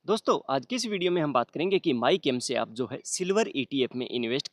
दोस्तों आज की इस वीडियो में हम बात करेंगे कि माईकेम्स से आप जो है सिल्वर ईटीएफ में इन्वेस्ट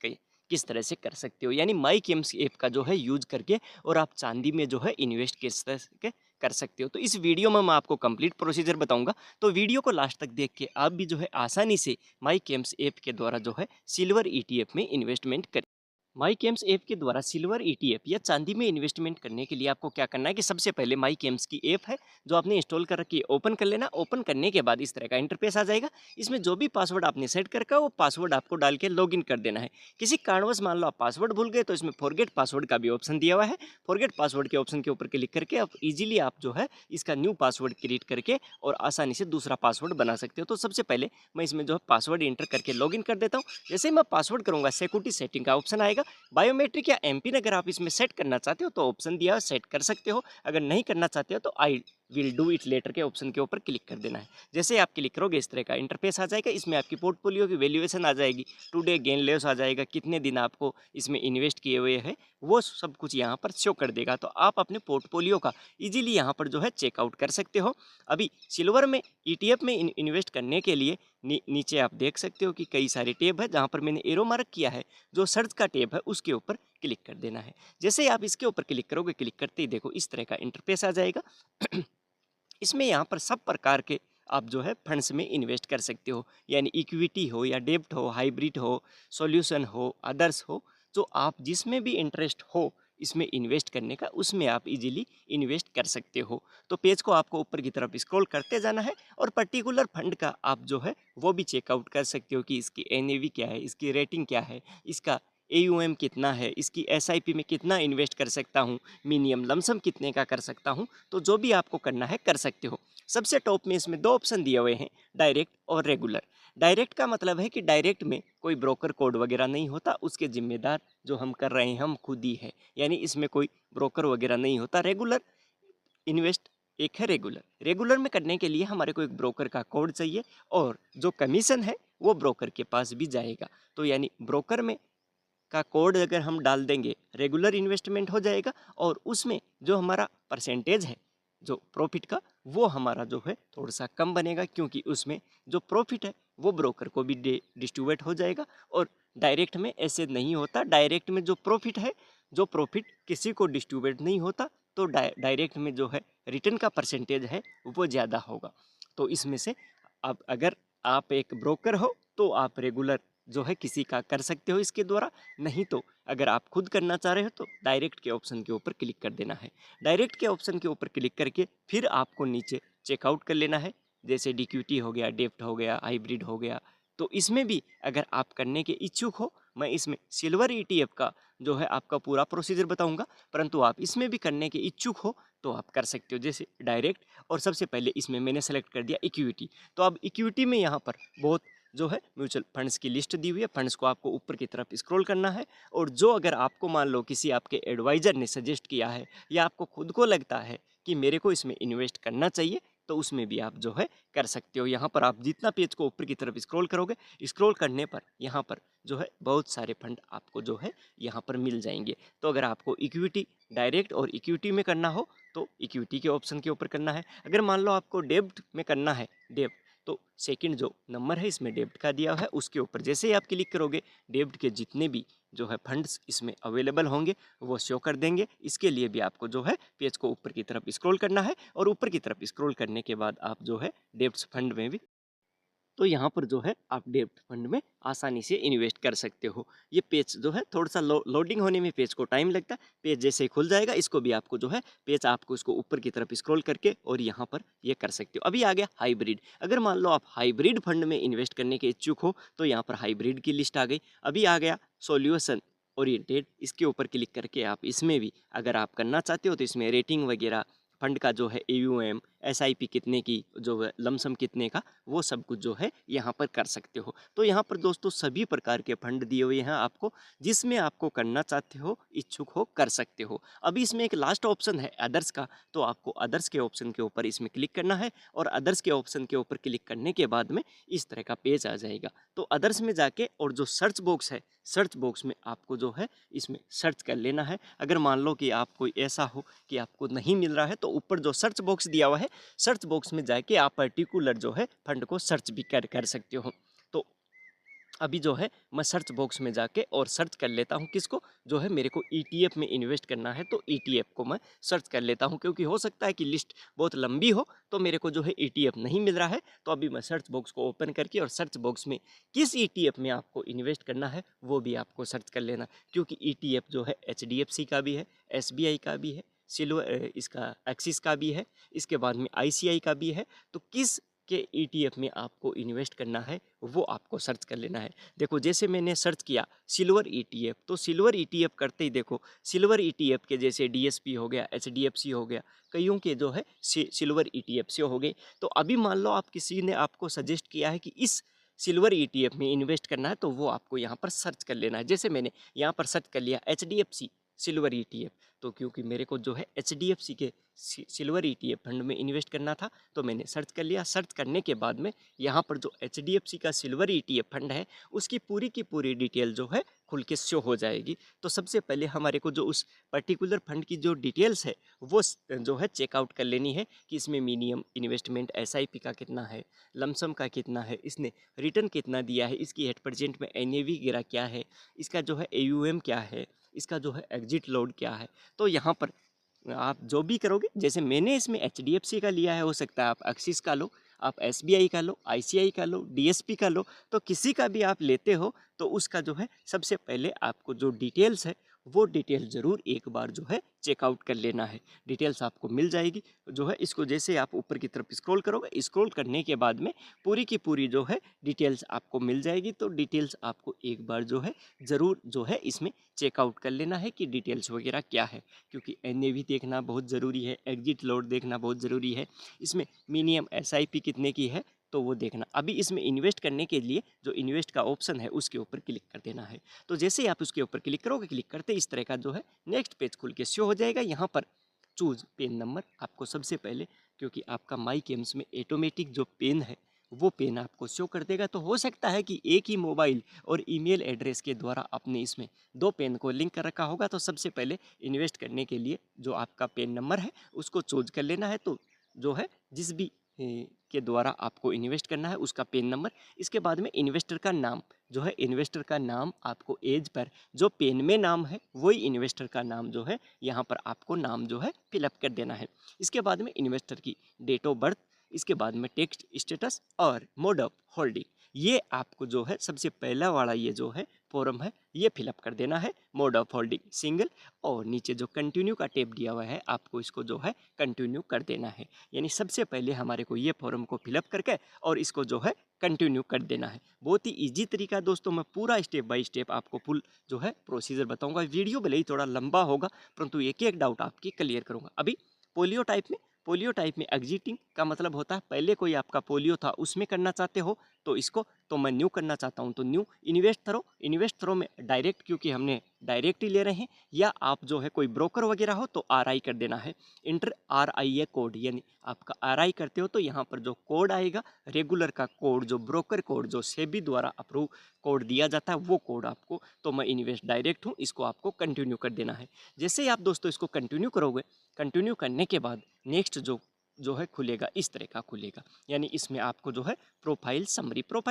किस तरह से कर सकते हो। यानी माईकेम्स ऐप का जो है यूज करके और आप चांदी में जो है इन्वेस्ट किस तरह से कर सकते हो। तो इस वीडियो में मैं आपको कंप्लीट प्रोसीजर बताऊंगा, तो वीडियो को लास्ट तक देख के आप भी जो है आसानी से माईकेम्स ऐप के द्वारा जो है सिल्वर ईटीएफ में इन्वेस्टमेंट करें। माईकेम्स ऐप के द्वारा सिल्वर ईटीएफ या चांदी में इन्वेस्टमेंट करने के लिए आपको क्या करना है कि सबसे पहले माईकेम्स की ऐप है जो आपने इंस्टॉल कर रखी है, ओपन कर लेना। ओपन करने के बाद इस तरह का इंटरफेस आ जाएगा। इसमें जो भी पासवर्ड आपने सेट कर रखा है वो पासवर्ड आपको डाल के लॉगिन कर देना है। किसी कारणवश मान लो आप पासवर्ड भूल गए तो इसमें फॉरगेट पासवर्ड का भी ऑप्शन दिया हुआ है। फॉरगेट पासवर्ड के ऑप्शन के ऊपर क्लिक करके आप इजीली आप जो है इसका न्यू पासवर्ड क्रिएट करके और आसानी से दूसरा पासवर्ड बना सकते हो। तो सबसे पहले मैं इसमें जो है पासवर्ड इंटर करके लॉगिन कर देता हूँ। जैसे ही मैं पासवर्ड करूँगा सिक्योरिटी सेटिंग का ऑप्शन आएगा। बायोमेट्रिक या एमपिन अगर आप इसमें सेट करना चाहते हो तो ऑप्शन दिया है, सेट कर सकते हो। अगर नहीं करना चाहते हो तो I will do it later के ऑप्शन के ऊपर क्लिक कर देना है। जैसे आप क्लिक करोगे इस तरह का इंटरफेस आ जाएगा। इसमें आपकी पोर्टफोलियो की वैल्यूएशन आ जाएगी, टुडे गेन लॉस आ जाएगा, कितने दिन आपको इसमें इन्वेस्ट किए हुए हैं वो सब कुछ यहाँ पर शो कर देगा। तो आप अपने पोर्टफोलियो का इजीली यहाँ पर जो है चेकआउट कर सकते हो। अभी सिल्वर में ईटीएफ में इन्वेस्ट करने के लिए नीचे आप देख सकते हो कि कई सारे टैब है जहाँ पर मैंने एरो मार्क किया है। जो सर्च का टैब है उसके ऊपर क्लिक कर देना है। जैसे ही आप इसके ऊपर क्लिक करोगे, क्लिक करते ही देखो इस तरह का इंटरफेस आ जाएगा। इसमें यहाँ पर सब प्रकार के आप जो है फंड्स में इन्वेस्ट कर सकते हो। यानी इक्विटी हो या डेब्ट हो, हाइब्रिड हो, सॉल्यूशन हो, अदर्स हो, जो आप जिसमें भी इंटरेस्ट हो इसमें इन्वेस्ट करने का उसमें आप इजीली इन्वेस्ट कर सकते हो। तो पेज को आपको ऊपर की तरफ स्क्रॉल करते जाना है और पर्टिकुलर फंड का आप जो है वो भी चेकआउट कर सकते हो कि इसकी एनएवी क्या है, इसकी रेटिंग क्या है, इसका एयूएम कितना है, इसकी एसआईपी में कितना इन्वेस्ट कर सकता हूँ, मिनिमम लमसम कितने का कर सकता हूँ। तो जो भी आपको करना है कर सकते हो। सबसे टॉप में इसमें दो ऑप्शन दिए हुए हैं, डायरेक्ट और रेगुलर। डायरेक्ट का मतलब है कि डायरेक्ट में कोई ब्रोकर कोड वगैरह नहीं होता, उसके जिम्मेदार जो हम कर रहे हैं हम खुद ही है। यानी इसमें कोई ब्रोकर वगैरह नहीं होता। रेगुलर इन्वेस्ट एक है रेगुलर। रेगुलर में करने के लिए हमारे को एक ब्रोकर का कोड चाहिए और जो कमीशन है वो ब्रोकर के पास भी जाएगा। तो यानी ब्रोकर में का कोड अगर हम डाल देंगे रेगुलर इन्वेस्टमेंट हो जाएगा और उसमें जो हमारा परसेंटेज है जो प्रॉफिट का वो हमारा जो है थोड़ा सा कम बनेगा, क्योंकि उसमें जो प्रॉफिट है वो ब्रोकर को भी डिस्ट्रीब्यूट हो जाएगा। और डायरेक्ट में ऐसे नहीं होता। डायरेक्ट में जो प्रॉफिट है, जो प्रॉफिट किसी को डिस्ट्रीब्यूट नहीं होता, तो डायरेक्ट में जो है रिटर्न का परसेंटेज है वो ज़्यादा होगा। तो इसमें से अब अगर आप एक ब्रोकर हो तो आप रेगुलर जो है किसी का कर सकते हो इसके द्वारा। नहीं तो अगर आप खुद करना चाह रहे हो तो डायरेक्ट के ऑप्शन के ऊपर क्लिक कर देना है। डायरेक्ट के ऑप्शन के ऊपर क्लिक करके फिर आपको नीचे चेकआउट कर लेना है। जैसे डिक्यूटी हो गया, डेप्ट हो गया, हाइब्रिड हो गया। तो इसमें भी अगर आप करने के इच्छुक हो, मैं इसमें सिल्वर ईटीएफ का जो है आपका पूरा प्रोसीजर बताऊंगा, परंतु आप इसमें भी करने के इच्छुक हो तो आप कर सकते हो। जैसे डायरेक्ट, और सबसे पहले इसमें मैंने सेलेक्ट कर दिया इक्विटी। तो अब इक्विटी में यहाँ पर बहुत जो है म्यूचुअल फंड्स की लिस्ट दी हुई है। फंड्स को आपको ऊपर की तरफ स्क्रॉल करना है और जो अगर आपको मान लो किसी आपके एडवाइज़र ने सजेस्ट किया है या आपको खुद को लगता है कि मेरे को इसमें इन्वेस्ट करना चाहिए, तो उसमें भी आप जो है कर सकते हो। यहाँ पर आप जितना पेज को ऊपर की तरफ स्क्रॉल करोगे, स्क्रॉल करने पर यहाँ पर जो है बहुत सारे फंड आपको जो है यहाँ पर मिल जाएंगे। तो अगर आपको इक्विटी डायरेक्ट और इक्विटी में करना हो तो इक्विटी के ऑप्शन के ऊपर करना है। अगर मान लो आपको डेब्ट में करना है, डेब्ट, तो सेकंड जो नंबर है इसमें डेब्ट का दिया है उसके ऊपर जैसे ही आप क्लिक करोगे डेब्ट के जितने भी जो है फंड्स इसमें अवेलेबल होंगे वो शो कर देंगे। इसके लिए भी आपको जो है पेज को ऊपर की तरफ स्क्रॉल करना है और ऊपर की तरफ स्क्रॉल करने के बाद आप जो है डेब्ट्स फंड में भी, तो यहाँ पर जो है आप डेब्ट फंड में आसानी से इन्वेस्ट कर सकते हो। ये पेज जो है थोड़ा सा लोडिंग होने में पेज को टाइम लगता है। पेज जैसे ही खुल जाएगा इसको भी आपको जो है पेज आपको इसको ऊपर की तरफ स्क्रॉल करके और यहाँ पर ये कर सकते हो। अभी आ गया हाइब्रिड। अगर मान लो आप हाइब्रिड फंड में इन्वेस्ट करने के इच्छुक हो तो यहाँ पर हाइब्रिड की लिस्ट आ गई। अभी आ गया सॉल्यूशन ओरिएंटेड। इसके ऊपर क्लिक करके आप इसमें भी अगर आप करना चाहते हो तो इसमें रेटिंग वगैरह, फंड का जो है एयूएम, एसआईपी कितने की, जो है लमसम कितने का, वो सब कुछ जो है यहाँ पर कर सकते हो। तो यहाँ पर दोस्तों सभी प्रकार के फंड दिए हुए हैं आपको, जिसमें आपको करना चाहते हो, इच्छुक हो, कर सकते हो। अभी इसमें एक लास्ट ऑप्शन है अदर्स का, तो आपको अदर्स के ऑप्शन के ऊपर इसमें क्लिक करना है और अदर्स के ऑप्शन के ऊपर क्लिक करने के बाद में इस तरह का पेज आ जाएगा। तो अदर्स में जाके और जो सर्च बॉक्स है, सर्च बॉक्स में आपको जो है इसमें सर्च कर लेना है। अगर मान लो कि आप कोई ऐसा हो कि आपको नहीं मिल रहा है तो तो ऊपर जो सर्च बॉक्स दिया हुआ है, सर्च बॉक्स में जाके आप पर्टिकुलर जो है फंड को सर्च भी कर सकते हो। तो अभी जो है मैं सर्च बॉक्स में जाके और सर्च कर लेता हूँ किसको, जो है मेरे को ईटीएफ में इन्वेस्ट करना है, तो ईटीएफ को मैं सर्च कर लेता हूँ, क्योंकि हो सकता है कि लिस्ट बहुत लंबी हो तो मेरे को जो है ईटीएफ नहीं मिल रहा है। तो अभी मैं सर्च बॉक्स को ओपन करके और सर्च बॉक्स में किस ईटीएफ में आपको इन्वेस्ट करना है वो भी आपको सर्च कर लेना, क्योंकि ईटीएफ जो है एचडीएफसी का भी है, एसबीआई का भी है, सिल्वर इसका एक्सिस का भी है, इसके बाद में आईसीआई का भी है। तो किस के ईटीएफ में आपको इन्वेस्ट करना है वो आपको सर्च कर लेना है। देखो जैसे मैंने सर्च किया सिल्वर ईटीएफ, तो सिल्वर ईटीएफ करते ही देखो सिल्वर ईटीएफ के जैसे डीएसपी हो गया, एचडीएफसी हो गया, कईयों के जो है सिल्वर ईटीएफ से हो गए। तो अभी मान लो आप किसी ने आपको सजेस्ट किया है कि इस सिल्वर ईटीएफ में इन्वेस्ट करना है, तो वो आपको यहाँ पर सर्च कर लेना है। जैसे मैंने यहाँ पर सर्च कर लिया एचडीएफसी सिल्वर ईटीएफ, तो क्योंकि मेरे को जो है एचडीएफसी के सिल्वर ईटीएफ फंड में इन्वेस्ट करना था, तो मैंने सर्च कर लिया। सर्च करने के बाद में यहाँ पर जो एचडीएफसी का सिल्वर ईटीएफ फंड है उसकी पूरी की पूरी डिटेल जो है खुल के शो हो जाएगी। तो सबसे पहले हमारे को जो उस पर्टिकुलर फंड की जो डिटेल्स है वो जो है चेकआउट कर लेनी है कि इसमें मिनिमम इन्वेस्टमेंट एसआईपी का कितना है, लमसम का कितना है, इसने रिटर्न कितना दिया है, इसकी एट प्रेजेंट में एनएवी गिरा क्या है, इसका जो है एयूएम क्या है, इसका जो है एग्जिट लोड क्या है। तो यहाँ पर आप जो भी करोगे, जैसे मैंने इसमें एचडीएफसी का लिया है, हो सकता है आप एक्सिस का लो, आप एसबीआई का लो, आईसीआई का लो, डीएसपी का लो, तो किसी का भी आप लेते हो तो उसका जो है सबसे पहले आपको जो डिटेल्स है वो डिटेल ज़रूर एक बार जो है चेकआउट कर लेना है। डिटेल्स आपको मिल जाएगी जो है, इसको जैसे आप ऊपर की तरफ स्क्रॉल करोगे, स्क्रॉल करने के बाद में पूरी की पूरी जो है डिटेल्स आपको मिल जाएगी। तो डिटेल्स आपको एक बार जो है ज़रूर जो है इसमें चेकआउट कर लेना है कि डिटेल्स वगैरह क्या है, क्योंकि एनएवी देखना बहुत ज़रूरी है, एग्जिट लोड देखना बहुत ज़रूरी है, इसमें मिनिमम एसआईपी कितने की है तो वो देखना। अभी इसमें इन्वेस्ट करने के लिए जो इन्वेस्ट का ऑप्शन है उसके ऊपर क्लिक कर देना है। तो जैसे ही आप उसके ऊपर क्लिक करोगे, क्लिक करते इस तरह का जो है नेक्स्ट पेज खुल के शो हो जाएगा। यहाँ पर चूज़ पेन नंबर आपको सबसे पहले, क्योंकि आपका माई गेम्स में ऑटोमेटिक जो पेन है वो पेन आपको शो कर देगा। तो हो सकता है कि एक ही मोबाइल और ईमेल एड्रेस के द्वारा आपने इसमें दो पेन को लिंक कर रखा होगा। तो सबसे पहले इन्वेस्ट करने के लिए जो आपका पेन नंबर है उसको चूज कर लेना है। तो जो है जिस भी के द्वारा आपको इन्वेस्ट करना है उसका पेन नंबर, इसके बाद में इन्वेस्टर का नाम, जो है इन्वेस्टर का नाम आपको एज पर जो पेन में नाम है वही इन्वेस्टर का नाम जो है यहाँ पर आपको नाम जो है फिलअप कर देना है। इसके बाद में इन्वेस्टर की डेट ऑफ बर्थ, इसके बाद में टेक्स्ट स्टेटस और मोड ऑफ होल्डिंग, ये आपको जो है सबसे पहला वाला ये जो है फॉर्म है ये फिलअप कर देना है। मोड ऑफ होल्डिंग सिंगल, और नीचे जो कंटिन्यू का टेप दिया हुआ है आपको इसको जो है कंटिन्यू कर देना है। यानी सबसे पहले हमारे को ये फॉर्म को फिलअप करके और इसको जो है कंटिन्यू कर देना है। बहुत ही इजी तरीका दोस्तों, मैं पूरा स्टेप बाय स्टेप आपको फुल जो है प्रोसीजर बताऊंगा। वीडियो भले ही थोड़ा लंबा होगा परंतु एक एक डाउट आपकी क्लियर करूंगा। अभी पोलियो टाइप में एग्जिटिंग का मतलब होता है पहले कोई आपका पोलियो था उसमें करना चाहते हो तो इसको, तो मैं न्यू करना चाहता हूं तो न्यू। इन्वेस्ट थ्रो में डायरेक्ट, क्योंकि हमने डायरेक्ट ही ले रहे हैं, या आप जो है कोई ब्रोकर वगैरह हो तो आरआई कर देना है। इंटर आरआईए कोड, यानी आपका आरआई करते हो तो यहाँ पर जो कोड आएगा रेगुलर का कोड, जो ब्रोकर कोड, जो सेबी द्वारा अप्रूव कोड दिया जाता है वो कोड आपको, तो मैं इन्वेस्ट डायरेक्ट हूँ, इसको आपको कंटिन्यू कर देना है। जैसे ही आप दोस्तों इसको कंटिन्यू करोगे, कंटिन्यू करने के बाद नेक्स्ट जो है खुलेगा, इस तरह का खुलेगा। यानी इसमें आपको जो है प्रोफाइल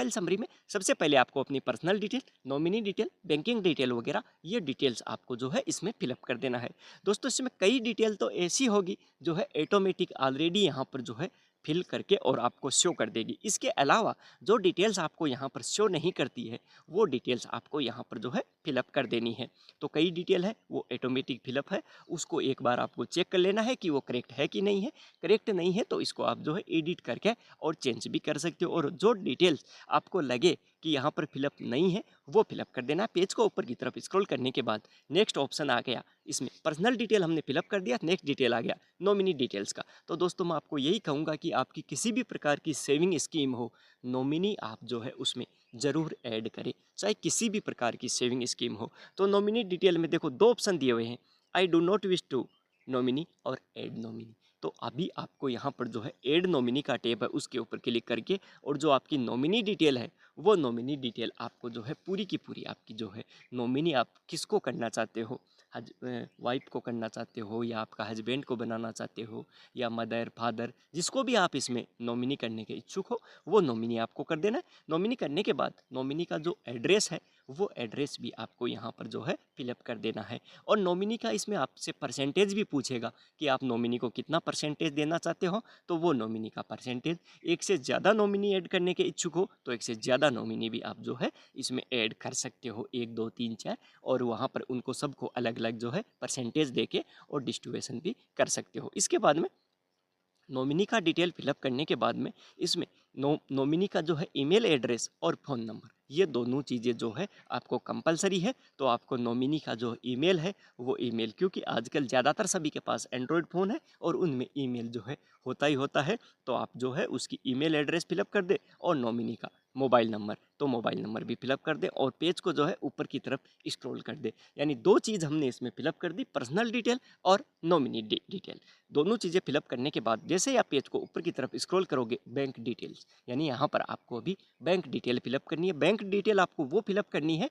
समरी में सबसे पहले आपको अपनी personal detail, nominee detail, banking detail वगैरह ये डिटेल्स आपको जो है इसमें फिलअप कर देना है। दोस्तों इसमें कई डिटेल तो ऐसी होगी जो है ऑटोमेटिक ऑलरेडी यहाँ पर जो है फिल करके और आपको शो कर देगी। इसके अलावा जो डिटेल्स आपको यहाँ पर शो नहीं करती है वो डिटेल्स आपको यहाँ पर जो है फिलअप कर देनी है। तो कई डिटेल है वो ऑटोमेटिक फिलअप है, उसको एक बार आपको चेक कर लेना है कि वो करेक्ट है कि नहीं है। करेक्ट नहीं है तो इसको आप जो है एडिट करके और चेंज भी कर सकते हो, और जो डिटेल्स आपको लगे कि यहाँ पर फिलअप नहीं है वो फिलअप कर देना। पेज को ऊपर की तरफ स्क्रॉल करने के बाद नेक्स्ट ऑप्शन आ गया, इसमें पर्सनल डिटेल हमने फिलअप कर दिया, नेक्स्ट डिटेल आ गया नॉमिनी डिटेल्स का। तो दोस्तों मैं आपको यही कहूँगा कि आपकी किसी भी प्रकार की सेविंग स्कीम हो, नॉमिनी आप जो है उसमें ज़रूर ऐड करें, चाहे किसी भी प्रकार की सेविंग स्कीम हो। तो नॉमिनी डिटेल में देखो दो ऑप्शन दिए हुए हैं, I do not wish to nominee और ऐड नॉमिनी। तो अभी आपको यहाँ पर जो है ऐड नॉमिनी का टैब है उसके ऊपर क्लिक करके, और जो आपकी नॉमिनी डिटेल है वो नॉमिनी डिटेल आपको जो है पूरी की पूरी आपकी जो है नॉमिनी आप किसको करना चाहते हो वाइफ को करना चाहते हो, या आपका हस्बैंड को बनाना चाहते हो, या मदर फादर, जिसको भी आप इसमें नॉमिनी करने के इच्छुक हो वो नॉमिनी आपको कर देना है। नॉमिनी करने के बाद नॉमिनी का जो एड्रेस है वो एड्रेस भी आपको यहाँ पर जो है फिलअप कर देना है। और नॉमिनी का इसमें आपसे परसेंटेज भी पूछेगा कि आप नॉमिनी को कितना परसेंटेज देना चाहते हो, तो वो नॉमिनी का परसेंटेज, एक से ज़्यादा नॉमिनी ऐड करने के इच्छुक हो तो एक से ज़्यादा नॉमिनी भी आप जो है इसमें ऐड कर सकते हो, 1 2 3 4, और वहाँ पर उनको सबको अलग अलग जो है परसेंटेज देके और डिस्ट्रीब्यूशन भी कर सकते हो। इसके बाद में नॉमिनी का डिटेल फिलअप करने के बाद में इसमें नॉमिनी का जो है ईमेल एड्रेस और फ़ोन नंबर, ये दोनों चीज़ें जो है आपको कंपलसरी है। तो आपको नॉमिनी का जो ईमेल है वो ईमेल, क्योंकि आजकल ज़्यादातर सभी के पास एंड्रॉयड फ़ोन है और उनमें ईमेल जो है होता ही होता है, तो आप जो है उसकी ईमेल एड्रेस फिलअप कर दे, और नॉमिनी का मोबाइल नंबर, तो मोबाइल नंबर भी फिलअप कर दे, और पेज को जो है ऊपर की तरफ स्क्रॉल कर दे। यानी 2 चीज़ हमने इसमें फिलअप कर दी, पर्सनल डिटेल और नॉमिनी डिटेल। दोनों चीज़ें फिलअप करने के बाद जैसे ही आप पेज को ऊपर की तरफ स्क्रॉल करोगे, बैंक डिटेल्स, यानी यहाँ पर आपको अभी बैंक डिटेल फिलअप करनी है। बैंक डिटेल आपको वो फिलअप करनी है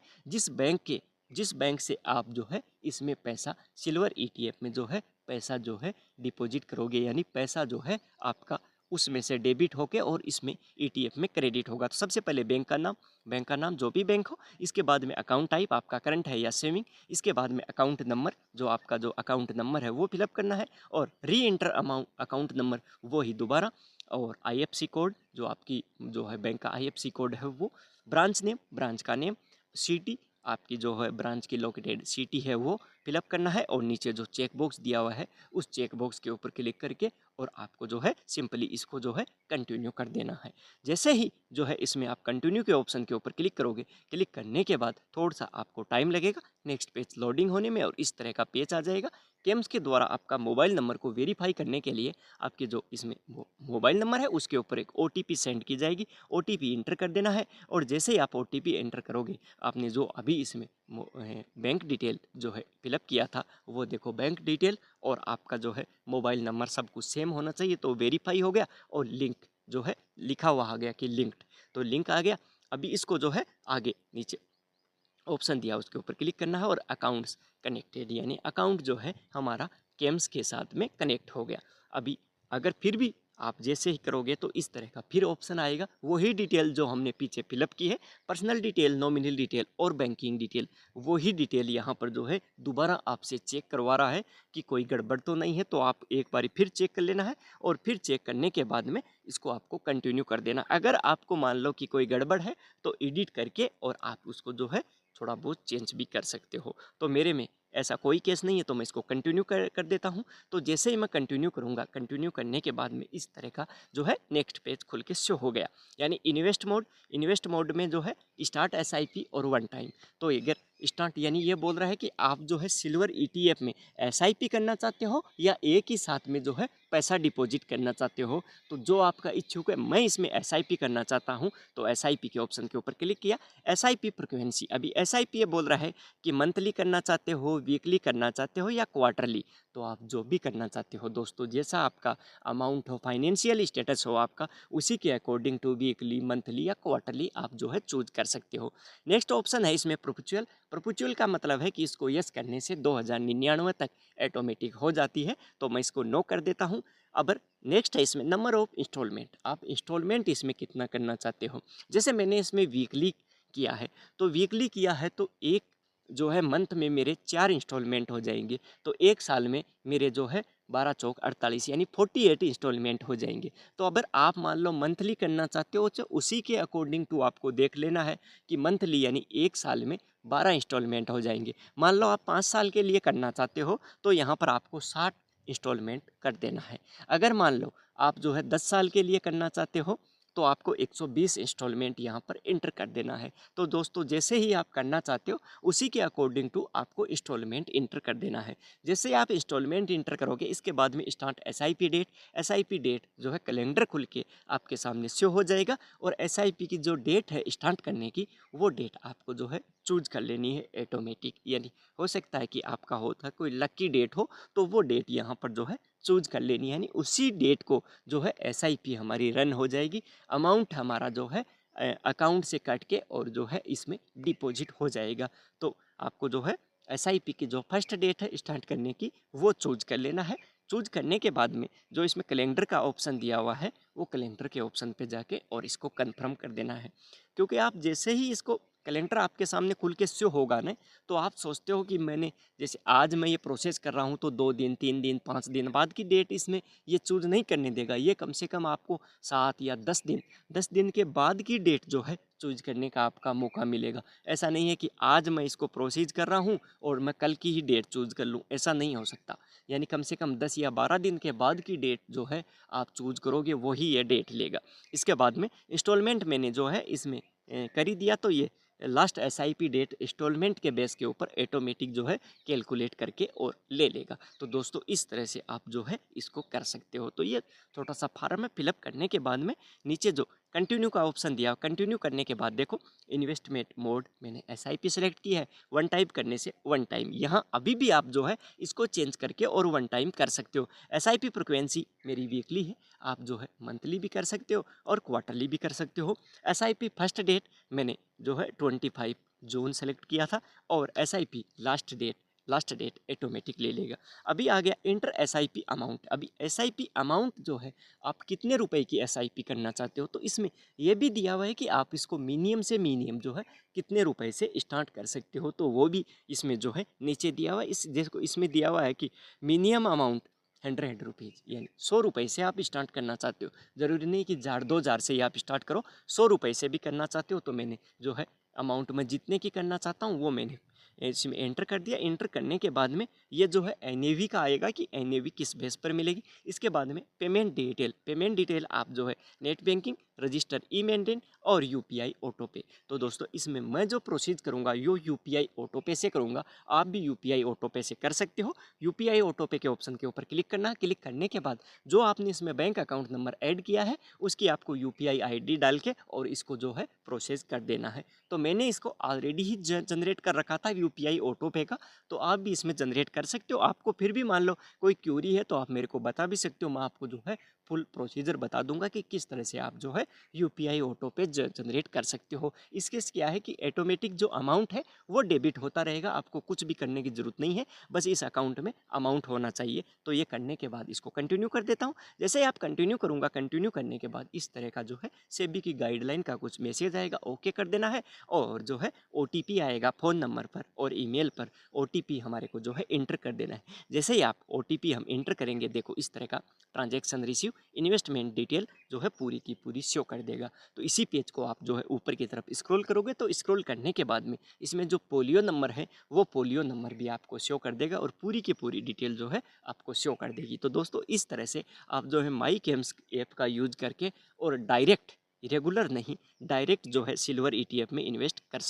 जिस बैंक से आप जो है इसमें पैसा सिल्वर ईटीएफ में जो है पैसा जो है डिपॉजिट करोगे, यानी पैसा जो है आपका उसमें से डेबिट होके और इसमें ईटीएफ में क्रेडिट होगा। तो सबसे पहले बैंक का नाम जो भी बैंक हो, इसके बाद में अकाउंट टाइप आपका करंट है या सेविंग, इसके बाद में अकाउंट नंबर, जो आपका जो अकाउंट नंबर है वो फिलअप करना है, और री एंटर अमाउंट अकाउंट नंबर वो ही दोबारा, और आईएफसी कोड जो आपकी जो है बैंक का आईएफसी कोड है वो, ब्रांच नेम, ब्रांच का नेम, सिटी आपकी जो है ब्रांच की लोकेटेड सिटी है वो फिलअप करना है, और नीचे जो चेक बॉक्स दिया हुआ है उस चेक बॉक्स के ऊपर क्लिक करके और आपको जो है सिंपली इसको जो है कंटिन्यू कर देना है। जैसे ही जो है इसमें आप कंटिन्यू के ऑप्शन के ऊपर क्लिक करोगे, क्लिक करने के बाद थोड़ा सा आपको टाइम लगेगा नेक्स्ट पेज लोडिंग होने में, और इस तरह का पेज आ जाएगा। केम्स के द्वारा आपका मोबाइल नंबर को वेरीफाई करने के लिए आपके जो इसमें मोबाइल नंबर है उसके ऊपर एक ओटीपी सेंड की जाएगी, ओटीपी इंटर कर देना है, और जैसे ही आप ओटीपी एंटर करोगे, आपने जो अभी इसमें बैंक डिटेल जो है फिलअप किया था वो देखो बैंक डिटेल और आपका जो है मोबाइल नंबर सब कुछ सेम होना चाहिए, तो वेरीफाई हो गया, और लिंक जो है लिखा हुआ आ गया कि लिंक्ड, तो लिंक आ गया। अभी इसको जो है आगे नीचे ऑप्शन दिया उसके ऊपर क्लिक करना है, और अकाउंट्स कनेक्टेड, यानी अकाउंट जो है हमारा केम्स के साथ में कनेक्ट हो गया। अभी अगर फिर भी आप जैसे ही करोगे तो इस तरह का फिर ऑप्शन आएगा, वही डिटेल जो हमने पीछे फिलअप की है, पर्सनल डिटेल, नॉमिनल डिटेल और बैंकिंग डिटेल, वही डिटेल यहाँ पर जो है दोबारा आपसे चेक करवा रहा है कि कोई गड़बड़ तो नहीं है। तो आप एक बार फिर चेक कर लेना है, और फिर चेक करने के बाद में इसको आपको कंटिन्यू कर देना। अगर आपको मान लो कि कोई गड़बड़ है तो एडिट करके और आप उसको जो है थोड़ा बहुत चेंज भी कर सकते हो। तो मेरे में ऐसा कोई केस नहीं है, तो मैं इसको कंटिन्यू कर देता हूँ। तो जैसे ही मैं कंटिन्यू करूँगा, कंटिन्यू करने के बाद में इस तरह का जो है नेक्स्ट पेज खुल के शो हो गया, यानी इन्वेस्ट मोड में जो है स्टार्ट एसआईपी और वन टाइम। तो अगर स्टार्ट यानी ये बोल रहा है कि आप जो है सिल्वर ईटीएफ में एसआईपी करना चाहते हो या एक ही साथ में जो है पैसा डिपॉजिट करना चाहते हो। तो जो आपका इच्छुक है, मैं इसमें एसआईपी करना चाहता हूँ, तो एसआईपी के ऑप्शन के ऊपर क्लिक किया। एसआईपी फ्रिक्वेंसी, अभी एसआईपी ये बोल रहा है कि मंथली करना चाहते हो, वीकली करना चाहते हो या क्वार्टरली। तो आप जो भी करना चाहते हो दोस्तों, जैसा आपका अमाउंट हो, फाइनेंशियल स्टेटस हो आपका, उसी के अकॉर्डिंग टू वीकली, मंथली या क्वार्टरली आप जो है चूज कर सकते हो। नेक्स्ट ऑप्शन है इसमें प्रपोचुअल का मतलब है कि इसको यस करने से 2099 तक ऑटोमेटिक हो जाती है, तो मैं इसको नो कर देता हूँ। अब नेक्स्ट है इसमें नंबर ऑफ इंस्टॉलमेंट, आप इंस्टॉलमेंट इसमें कितना करना चाहते हो। जैसे मैंने इसमें वीकली किया है, तो वीकली किया है तो एक जो है मंथ में मेरे 4 इंस्टॉलमेंट हो जाएंगे, तो एक साल में मेरे जो है 12 चौक 48 यानी 48 इंस्टॉलमेंट हो जाएंगे। तो अगर आप मान लो मंथली करना चाहते हो तो उसी के अकॉर्डिंग टू आपको देख लेना है कि मंथली यानी एक साल में 12 इंस्टॉलमेंट हो जाएंगे। मान लो आप 5 साल के लिए करना चाहते हो तो यहाँ पर आपको 60 इंस्टॉलमेंट कर देना है। अगर मान लो आप जो है 10 साल के लिए करना चाहते हो तो आपको 120 इंस्टॉलमेंट यहाँ पर एंटर कर देना है। तो दोस्तों जैसे ही आप करना चाहते हो उसी के अकॉर्डिंग टू आपको इंस्टॉलमेंट इंटर कर देना है। जैसे आप इंस्टॉलमेंट इंटर करोगे, इसके बाद में स्टार्ट एसआईपी डेट जो है कैलेंडर खुल के आपके सामने शो हो जाएगा, और एसआईपी की जो डेट है स्टार्ट करने की, वो डेट आपको जो है चूज कर लेनी है ऑटोमेटिक। यानी हो सकता है कि आपका होता कोई लकी डेट हो तो वो डेट यहाँ पर जो है चूज कर लेनी है, यानी उसी डेट को जो है एसआईपी हमारी रन हो जाएगी। अमाउंट हमारा जो है अकाउंट से कट के और जो है इसमें डिपॉजिट हो जाएगा। तो आपको जो है एसआईपी की जो फर्स्ट डेट है स्टार्ट करने की वो चूज कर लेना है। चूज करने के बाद में जो इसमें कैलेंडर का ऑप्शन दिया हुआ है वो कैलेंडर के ऑप्शन पे जाके और इसको कंफर्म कर देना है। क्योंकि आप जैसे ही इसको कैलेंडर आपके सामने खुल के शो होगा ना, तो आप सोचते हो कि मैंने जैसे आज मैं ये प्रोसेस कर रहा हूँ तो 2 दिन 3 दिन 5 दिन बाद की डेट इसमें ये चूज नहीं करने देगा। ये कम से कम आपको 7 या 10 दिन 10 दिन के बाद की डेट जो है चूज करने का आपका मौका मिलेगा। ऐसा नहीं है कि आज मैं इसको प्रोसीज कर रहा हूँ और मैं कल की ही डेट चूज कर लूँ, ऐसा नहीं हो सकता। यानी कम से कम 10 या 12 दिन के बाद की डेट जो है आप चूज करोगे वही ये डेट लेगा। इसके बाद में इंस्टॉलमेंट मैंने जो है इसमें कर ही दिया, तो ये लास्ट एसआईपी डेट इंस्टॉलमेंट के बेस के ऊपर ऑटोमेटिक जो है कैलकुलेट करके और ले लेगा। तो दोस्तों इस तरह से आप जो है इसको कर सकते हो। तो ये छोटा सा फार्म है, फिलअप करने के बाद में नीचे जो कंटिन्यू का ऑप्शन दिया, कंटिन्यू करने के बाद देखो इन्वेस्टमेंट मोड मैंने एसआईपी सेलेक्ट की है। वन टाइम करने से वन टाइम, यहाँ अभी भी आप जो है इसको चेंज करके और वन टाइम कर सकते हो। एसआईपी फ्रिक्वेंसी मेरी वीकली है, आप जो है मंथली भी कर सकते हो और क्वार्टरली भी कर सकते हो। एसआईपी फर्स्ट डेट मैंने जो है 25 जून सेलेक्ट किया था और एसआईपी लास्ट डेट ऑटोमेटिक ले लेगा। अभी आ गया इंटर एसआईपी अमाउंट। अभी एसआईपी अमाउंट जो है आप कितने रुपए की एसआईपी करना चाहते हो, तो इसमें यह भी दिया हुआ है कि आप इसको मिनिमम से मिनिमम जो है कितने रुपए से स्टार्ट कर सकते हो, तो वो भी इसमें जो है नीचे दिया हुआ है। इस देखो इसमें दिया हुआ है कि मिनिमम अमाउंट 100 रुपीज़, यानी 100 रुपये से आप स्टार्ट करना चाहते हो। ज़रूरी नहीं कि 1000-2000 से ही आप स्टार्ट करो, 100 रुपये से भी करना चाहते हो तो मैंने जो है अमाउंट मैं जितने की करना चाहता हूँ वो मैंने इसमें एंटर कर दिया। एंटर करने के बाद में ये जो है एनएवी का आएगा कि एनएवी किस बेस पर मिलेगी। इसके बाद में पेमेंट डिटेल आप जो है नेट बैंकिंग, रजिस्टर ई मेंटेन और यूपीआई ऑटो पे। तो दोस्तों इसमें मैं जो प्रोसीज करूँगा यो यूपीआई ऑटो पे से करूँगा, आप भी यूपीआई ऑटो पे से कर सकते हो। यूपीआई ऑटो पे के ऑप्शन के ऊपर क्लिक करना, क्लिक करने के बाद जो आपने इसमें बैंक अकाउंट नंबर ऐड किया है उसकी आपको यूपीआई आईडी डाल के और इसको जो है प्रोसेस कर देना है। तो मैंने इसको ऑलरेडी ही जनरेट कर रखा था यूपीआई ऑटो पे का, तो आप भी इसमें जनरेट कर सकते हो। आपको फिर भी मान लो कोई क्यूरी है तो आप मेरे को बता भी सकते हो, मैं आपको जो है फुल प्रोसीजर बता दूंगा कि किस तरह से आप जो है यूपीआई ऑटो पे जनरेट कर सकते हो। इसके क्या है कि ऑटोमेटिक जो अमाउंट है वो डेबिट होता रहेगा, आपको कुछ भी करने की ज़रूरत नहीं है, बस इस अकाउंट में अमाउंट होना चाहिए। तो ये करने के बाद इसको कंटिन्यू कर देता हूँ। जैसे ही आप कंटिन्यू करूँगा, कंटिन्यू करने के बाद इस तरह का जो है सेबी की गाइडलाइन का कुछ मैसेज आएगा, ओके कर देना है। और जो है ओटीपी आएगा फ़ोन नंबर पर और ईमेल पर, ओटीपी हमारे को जो है इंटर कर देना है। जैसे ही आप ओटीपी हम इंटर करेंगे, देखो इस तरह का ट्रांजैक्शन रिसीव इन्वेस्टमेंट डिटेल जो है पूरी की पूरी शो कर देगा। तो इसी पेज को आप जो है ऊपर की तरफ स्क्रॉल करोगे तो स्क्रॉल करने के बाद में इसमें जो पोलियो नंबर है वो पोलियो नंबर भी आपको शो कर देगा और पूरी की पूरी डिटेल जो है आपको शो कर देगी। तो दोस्तों इस तरह से आप जो है माई गेम्स ऐप का यूज करके और डायरेक्ट, रेगुलर नहीं, डायरेक्ट जो है सिल्वर ईटीएफ में इन्वेस्ट कर